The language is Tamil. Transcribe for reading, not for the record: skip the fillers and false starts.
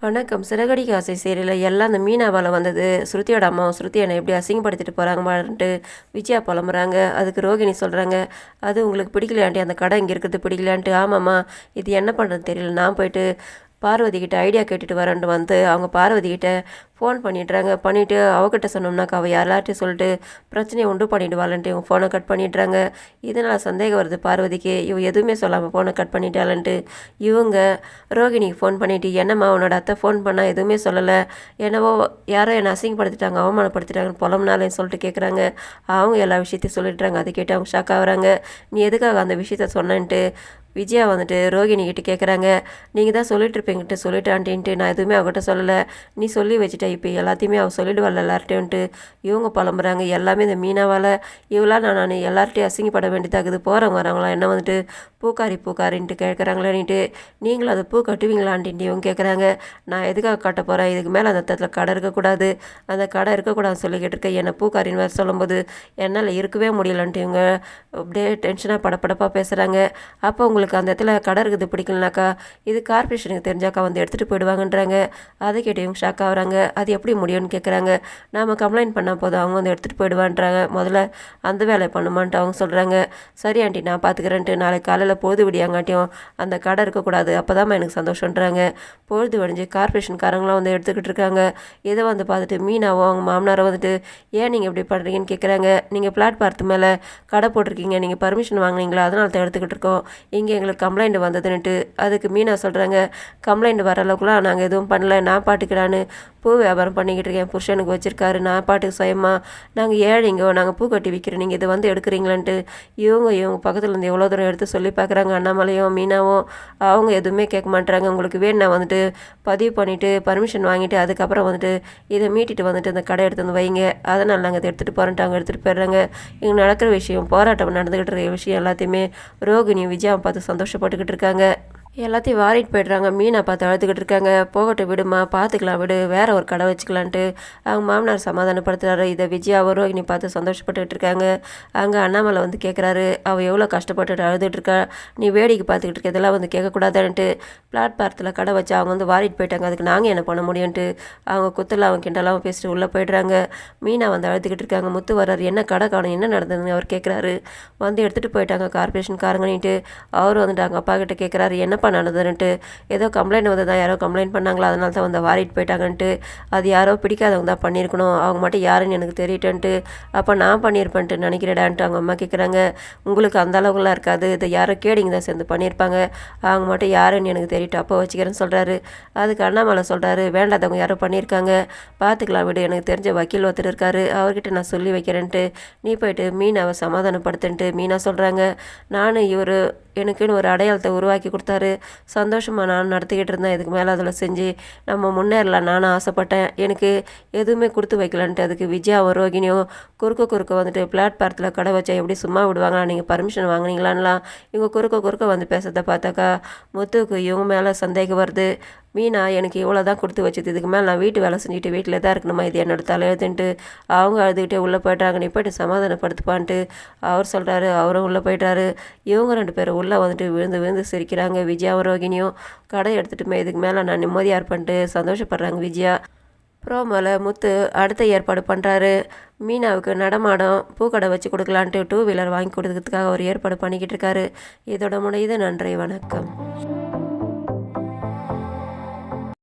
வணக்கம். சிறகடிக்க ஆசை சீரியல்ல எல்லாம் அந்த மீனாவால வந்தது. ஸ்ருதியோட அம்மாவும் ஸ்ருதி என்னை எப்படி அசிங்கப்படுத்திட்டு போறாங்கம்மான்ட்டு விஜயா புலம்புறாங்க. அதுக்கு ரோகிணி சொல்றாங்க, "அது உங்களுக்கு பிடிக்கலையாண்டி, அந்த கடை இங்கே இருக்கிறது பிடிக்கலையான்ட்டு." "ஆமாம்மா, இது என்ன பண்ணுறதுன்னு தெரியல. நான் போயிட்டு பார்வதி கிட்ட ஐடியா கேட்டுட்டு வரேன்ட்டு வந்து அவங்க பார்வதி கிட்ட ஃபோன் பண்ணிடுறாங்க. பண்ணிவிட்டு அவகிட்ட சொன்னோம்னாக்கா அவள் யாராட்டையும் சொல்லிட்டு பிரச்சனையை உண்டு பண்ணிவிடுவாளன்ட்டு இவங்க ஃபோனை கட் பண்ணிடுறாங்க. இதனால் சந்தேகம் வருது பார்வதிக்கு. இவன் எதுவுமே சொல்லாமல் ஃபோனை கட் பண்ணிட்டாலன்ட்டு இவங்க ரோகிணிக்கு ஃபோன் பண்ணிவிட்டு, "என்னம்மா உன்னோட அத்தை ஃபோன் பண்ணால் எதுவுமே சொல்லலை, என்னவோ யாரோ என்னை அசிங்கப்படுத்திட்டாங்க, அவமானப்படுத்திட்டாங்கன்னு புலம்புனாலேன்னு சொல்லிட்டு கேட்குறாங்க." அவங்க எல்லா விஷயத்தையும் சொல்லிடுறாங்க. அதை கேட்டு அவங்க ஷாக் ஆகுறாங்க. "நீ எதுக்காக அந்த விஷயத்த சொன்னேன்ட்டு விஜயா வந்துட்டு ரோகிணி கிட்ட கேட்குறாங்க. "நீங்கள் தான் சொல்லிட்டு இருப்பீங்கிட்ட சொல்லிட்டு ஆண்டின்ட்டு நான் எதுவுமே அவகிட்ட சொல்லலை, நீ சொல்லி வச்சுட்ட, இப்போ எல்லாத்தையுமே அவள் சொல்லிடுவாள் எல்லார்ட்டையும்ன்ட்டு." இவங்க புலம்புறாங்க. எல்லாமே இந்த மீனாவால் இவளால் நான் எல்லார்ட்டையும் அசிங்கப்பட வேண்டியதாகுது. போகிறவங்க வரவங்களாம் என்ன வந்துட்டு பூக்காரி பூக்காரின்ட்டு கேட்குறாங்களேன்ட்டு, "நீங்களும் அதை பூ கட்டுவீங்களான்ட்டு இவங்க கேட்குறாங்க." "நான் எதுக்காக கட்ட போகிறேன், இதுக்கு மேலே அந்த இடத்துல கடை இருக்கக்கூடாது, அந்த கடை இருக்கக்கூடாதுன்னு சொல்லி கேட்டிருக்கேன். என்னை பூக்காரின்னு வேறு சொல்லும்போது என்னால் இருக்கவே முடியலன்ட்டு இவங்க அப்படியே டென்ஷனாக படப்படப்பாக பேசுகிறாங்க. அப்போ உங்களுக்கு அந்த இடத்துல கடை இருக்குது பிடிக்கலனாக்கா இது கார்பரேஷனுக்கு தெரிஞ்சாக்கா வந்து எடுத்துகிட்டு போயிடுவாங்கன்றாங்க. அதை கேட்டு இவங்க ஷாக் ஆகுறாங்க. அது எப்படி முடியும்னு கேட்குறாங்க. "நாம் கம்ப்ளைண்ட் பண்ணால் போதும், அவங்க வந்து எடுத்துகிட்டு போயிடுவான்றாங்க. முதல்ல அந்த வேலையை பண்ணுமான்ட்டு அவங்க சொல்கிறாங்க. "சரி ஆண்டி, நான் பார்த்துக்கிறேன்ட்டு நாளைக்கு காலையில் பொழுது விடியாங்காட்டியும் அந்த கடை இருக்கக்கூடாது, அப்போ தான் எனக்கு சந்தோஷன்றாங்க." பொழுது வடிஞ்சு கார்பரேஷன்காரங்களாம் வந்து எடுத்துக்கிட்டு இருக்காங்க. இதை வந்து பார்த்துட்டு மீனாவும் அவங்க மாமனாரை வந்துட்டு, "ஏன் நீங்கள் இப்படி பண்ணுறீங்கன்னு கேட்குறாங்க." "நீங்கள் பிளாட்பாரத்து மேலே கடை போட்டிருக்கீங்க, நீங்கள் பர்மிஷன் வாங்கினீங்களா, அதனால தான் எடுத்துக்கிட்டு இருக்கோம். இங்கே எங்களுக்கு கம்ப்ளைண்ட் வந்ததுன்னுட்டு." அதுக்கு மீனா சொல்கிறாங்க, "கம்ப்ளைண்ட் வர அளவுக்குலாம் நாங்கள் எதுவும் பண்ணல, நான் பாட்டுக்கிறான்னு பூ வியாபாரம் பண்ணிக்கிட்டு இருக்கேன், புருஷனுக்கு வச்சுருக்காரு, நான் பாட்டுக்கு சுயமாக நாங்கள் ஏழைங்கோ, நாங்கள் பூ கட்டி விற்கிறோம், நீங்கள் இதை வந்து எடுக்கிறீங்களான்ட்டு." இவங்க பக்கத்தில் இருந்து எவ்வளோ தூரம் எடுத்து சொல்லி பார்க்குறாங்க. அண்ணாமலையும் மீனாவும் அவங்க எதுவுமே கேட்க மாட்டுறாங்க. "உங்களுக்கு வேணும்னா வந்துட்டு பதிவு பண்ணிவிட்டு பர்மிஷன் வாங்கிட்டு அதுக்கப்புறம் வந்துட்டு இதை மீட்டிட்டு வந்துட்டு அந்த கடை எடுத்து வந்து வைங்க, அதனால் நாங்கள் இதை எடுத்துகிட்டு போகிறோன்ட்டு அவங்க எடுத்துகிட்டு போயிடுறாங்க." இங்கே நடக்கிற விஷயம், போராட்டம் நடந்துக்கிட்டு இருக்க விஷயம் எல்லாத்தையுமே ரோகிணியும் விஜயாவை பார்த்து சந்தோஷப்பட்டுக்கிட்டு இருக்காங்க. எல்லாத்தையும் வாரிட்டு போய்ட்றாங்க. மீனை பார்த்து அழுதுகிட்டு இருக்காங்க. "போகட்டும் விடுமா, பார்த்துக்கலாம் விடு, வேற ஒரு கடை வச்சுக்கலான்ட்டு." அவங்க மாமனார் சமாதானப்படுத்துறாரு. இதை விஜயாவை ரோகிணி பார்த்து சந்தோஷப்பட்டுக்கிட்டு இருக்காங்க. அங்கே அண்ணாமலை வந்து கேட்குறாரு, "அவள் எவ்வளோ கஷ்டப்பட்டுட்டு அழுதுட்டு இருக்கா, நீ வேடிக்கை பார்த்துக்கிட்டு இருக்க, இதெல்லாம் வந்து கேட்கக்கூடாதுன்ட்டு." பிளாட்பாரத்தில் கடை வச்சு அவங்க வந்து வாரிட்டு போயிட்டாங்க, அதுக்கு நாங்கள் என்ன பண்ண முடியும்ன்ட்டு அவங்க குத்தலாம் அவங்க கிண்டலாம் பேசிட்டு உள்ளே போய்ட்றாங்க. மீனா வந்து அழுதுகிட்டு இருக்காங்க. முத்து வர்றாரு. "என்ன கடை காணும், என்ன நடந்ததுன்னு?" அவர் கேட்குறாரு. வந்து எடுத்துகிட்டு போயிட்டாங்க கார்பரேஷன்காரங்கன்ட்டு அவர் வந்துட்டு அவங்க அப்பா கிட்ட கேட்குறாரு, "என்னப்பா நடந்ததுன்ட்டு?" "ஏதோ கம்ப்ளைண்ட் வந்து தான், யாரோ கம்ப்ளைண்ட் பண்ணாங்களா, அதனால தான் வந்து வாரிட்டு போயிட்டாங்கன்ட்டு. அது யாரோ பிடிக்காதவங்க தான் பண்ணியிருக்கணும், அவங்க மட்டும் யாருன்னு எனக்கு தெரியட்டன்ட்டு." "அப்போ நான் பண்ணியிருப்பேன்ட்டு நினைக்கிறேடான்ட்டு." அவங்க அம்மா கேட்குறாங்க. "உங்களுக்கு அந்த அளவுக்குலாம் இருக்காது, இதை யாரோ கேடிங்க தான் சேர்ந்து பண்ணியிருப்பாங்க, அவங்க மட்டும் யாருன்னு எனக்கு தெரியட்டும், அப்போ வச்சுக்கிறேன்னு சொல்கிறாரு. அதுக்கு அண்ணாமலை சொல்கிறாரு, "வேண்டாதவங்க யாரோ பண்ணியிருக்காங்க, பார்த்துக்கலாம் விடு, எனக்கு தெரிஞ்ச வக்கீல் ஒருத்தர் இருக்காரு, அவர்கிட்ட நான் சொல்லி வைக்கிறேன்ட்டு நீ போயிட்டு மீனாவை சமாதானப்படுத்துன்ட்டு." மீனா சொல்கிறாங்க, "நானும் இவர் எனக்குன்னு ஒரு அடையாளத்தை உருவாக்கி கொடுத்தாரு, சந்தோஷமாக நான் நடத்திக்கிட்டு இருந்தேன், இதுக்கு மேலே அதில் செஞ்சு நம்ம முன்னேறலாம் நானும் ஆசைப்பட்டேன், எனக்கு எதுவுமே கொடுத்து வைக்கலான்ட்டு." அதுக்கு விஜயாவும் ரோகிணியும் குறுக்க வந்துட்டு, "பிளாட்பாரத்தில் கடை வச்சா எப்படி சும்மா விடுவாங்களா, நீங்கள் பர்மிஷன் வாங்கினீங்களான்லாம்." இவங்க குறுக்க வந்து பேசுறதை பார்த்தாக்கா முத்துவுக்கு இவங்க மேலே சந்தேகம் வருது. "மீனா எனக்கு இவ்வளோ தான் கொடுத்து வச்சது, இதுக்கு மேலே நான் வீட்டு வேலை செஞ்சுட்டு வீட்டில் தான் இருக்கணுமா, இது என்னோட தலையெழுத்துன்ட்டு." அவங்க அழுதுகிட்டே உள்ளே போய்ட்றாங்க. "நீ போய்ட்டு சமாதானப்படுத்துப்பான்ட்டு அவர் சொல்கிறாரு." அவரும் உள்ளே போய்ட்றாரு. இவங்க 2 பேரும் உள்ளே வந்துட்டு விழுந்து விழுந்து சிரிக்கிறாங்க. விஜயாவும் ரோகிணியும் கடை எடுத்துட்டுமே இதுக்கு மேலே நான் நிம்மதியாக இருப்பேன்ட்டு சந்தோஷப்படுறாங்க விஜயா. ப்ரோமோவில் முத்து அடுத்த ஏற்பாடு பண்ணுறாரு. மீனாவுக்கு நடமாடம் பூக்கடை வச்சு கொடுக்கலான்ட்டு 2 வீலர் வாங்கி கொடுக்கறதுக்காக ஒரு ஏற்பாடு பண்ணிக்கிட்டு இருக்காரு. இதோட முடியுது. நன்றி, வணக்கம்.